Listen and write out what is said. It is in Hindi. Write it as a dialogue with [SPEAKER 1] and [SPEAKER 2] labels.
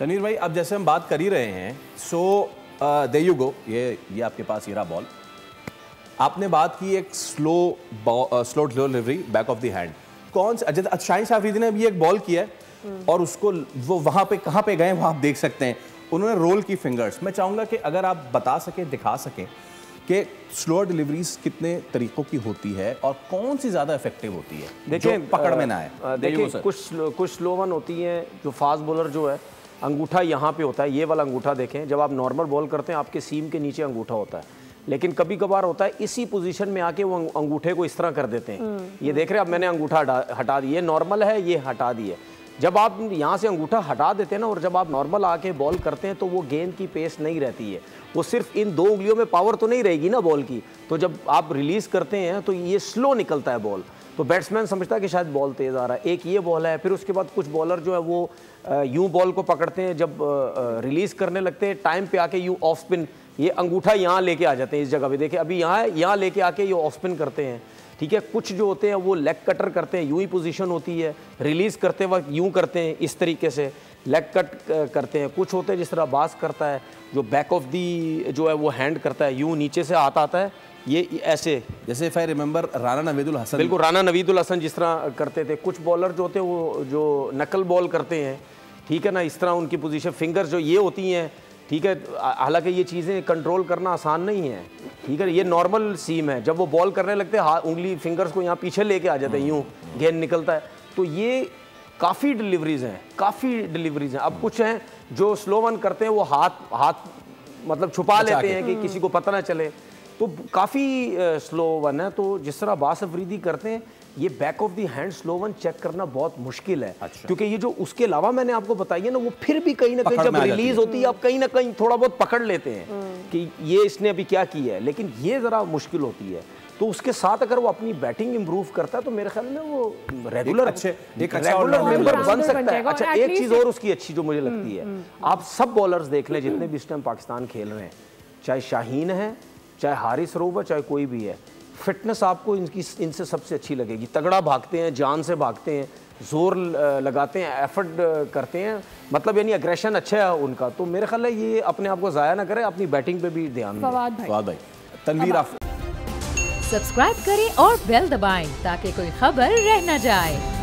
[SPEAKER 1] तनवीर भाई, अब जैसे हम बात कर ही रहे हैं, सो देयर यू गो, ये आपके पास ये रहा बॉल। आपने बात की एक slow delivery back of the hand. कौन सा शाहीन अफरीदी ने भी एक बॉल किया है और उसको वो वहां पे कहां पे गए वो आप देख सकते हैं, उन्होंने रोल की फिंगर्स। मैं चाहूंगा कि अगर आप बता सकें, दिखा सकें कि स्लो डिलीवरीज कितने तरीकों की होती है और कौन सी ज्यादा इफेक्टिव होती है, देखिए पकड़ में ना आए।
[SPEAKER 2] देखिए कुछ स्लो वन होती हैं जो फास्ट बॉलर जो है अंगूठा यहाँ पे होता है, ये वाला अंगूठा देखें, जब आप नॉर्मल बॉल करते हैं आपके सीम के नीचे अंगूठा होता है, लेकिन कभी कभार होता है इसी पोजीशन में आके वो अंगूठे को इस तरह कर देते हैं। ये देख रहे हैं, अब मैंने अंगूठा हटा दिया, नॉर्मल है, ये हटा दिए। जब आप यहाँ से अंगूठा हटा देते हैं ना और जब आप नॉर्मल आके बॉल करते हैं तो वो गेंद की पेस नहीं रहती है, वो सिर्फ इन दो उंगलियों में पावर तो नहीं रहेगी ना बॉल की, तो जब आप रिलीज करते हैं तो ये स्लो निकलता है बॉल, तो बैट्समैन समझता है कि शायद बॉल तेज़ आ रहा है। एक ये बॉल है, फिर उसके बाद कुछ बॉलर जो है वो यूं बॉल को पकड़ते हैं, जब रिलीज करने लगते हैं टाइम पे आके यूं ऑफ स्पिन, ये अंगूठा यहाँ लेके आ जाते हैं इस जगह पे, देखिए अभी यहाँ है, यहाँ लेके आके ये ऑफ स्पिन करते हैं, ठीक है। कुछ जो होते हैं वो लेग कटर करते हैं, यूं ही पोजीशन होती है, रिलीज करते वक्त यूं करते हैं इस तरीके से, लेग कट करते हैं। कुछ होते हैं जिस तरह बास करता है जो बैक ऑफ दी जो है वो हैंड करता है, यूं नीचे से हाथ आता है, ये ऐसे, जैसे if I remember Rana Naveedul Hasan, बिल्कुल राना नवीदुल हसन जिस तरह करते थे। कुछ बॉलर जो होते हैं वो जो नकल बॉल करते हैं, ठीक है ना, इस तरह उनकी पोजीशन, फिंगर्स जो ये होती हैं, ठीक है। हालांकि ये चीज़ें कंट्रोल करना आसान नहीं है, ठीक है। ये नॉर्मल सीम है, जब वो बॉल करने लगते हैं उंगली फिंगर्स को यहाँ पीछे लेके आ जाते हैं, यूँ गेंद निकलता है, तो ये काफ़ी डिलीवरीज हैं, अब कुछ हैं जो स्लो वन करते हैं, वो हाथ मतलब छुपा लेते हैं कि किसी को पता ना चले, तो काफ़ी स्लो वन है। तो जिस तरह बास अफरीदी करते हैं, ये back of the hand slow one check करना बहुत मुश्किल है। अच्छा। क्योंकि ये जो उसके अलावा मैंने आपको बताई है ना, वो फिर भी कहीं ना कहीं जब रिलीज होती है आप कहीं ना कहीं थोड़ा बहुत पकड़ लेते हैं कि ये इसने अभी क्या किया है, लेकिन ये ज़रा मुश्किल होती है। तो उसके साथ अगर वो अपनी बैटिंग इंप्रूव करता है तो मेरे ख्याल में वो रेगुलर मेंबर बन सकता है। अच्छा, एक चीज़ और उसकी अच्छी जो मुझे लगती है, आप सब बॉलर्स देख लें जितने भी इस टाइम पाकिस्तान खेल रहे हैं, चाहे शाहीन है, चाहे हारिस रऊफ है, चाहे कोई भी है, फिटनेस आपको इनसे सबसे अच्छी लगेगी। तगड़ा भागते हैं, जान से भागते हैं, जोर लगाते हैं, एफर्ट करते हैं, मतलब यानी एग्रेशन अच्छा है उनका। तो मेरे ख्याल है ये अपने आप को ज़ाया ना करें, अपनी बैटिंग पे भी ध्यान दें। फवाद भाई, तनवीर आप
[SPEAKER 3] सब्सक्राइब करें और बेल दबाएं ताकि कोई खबर रह न जाए।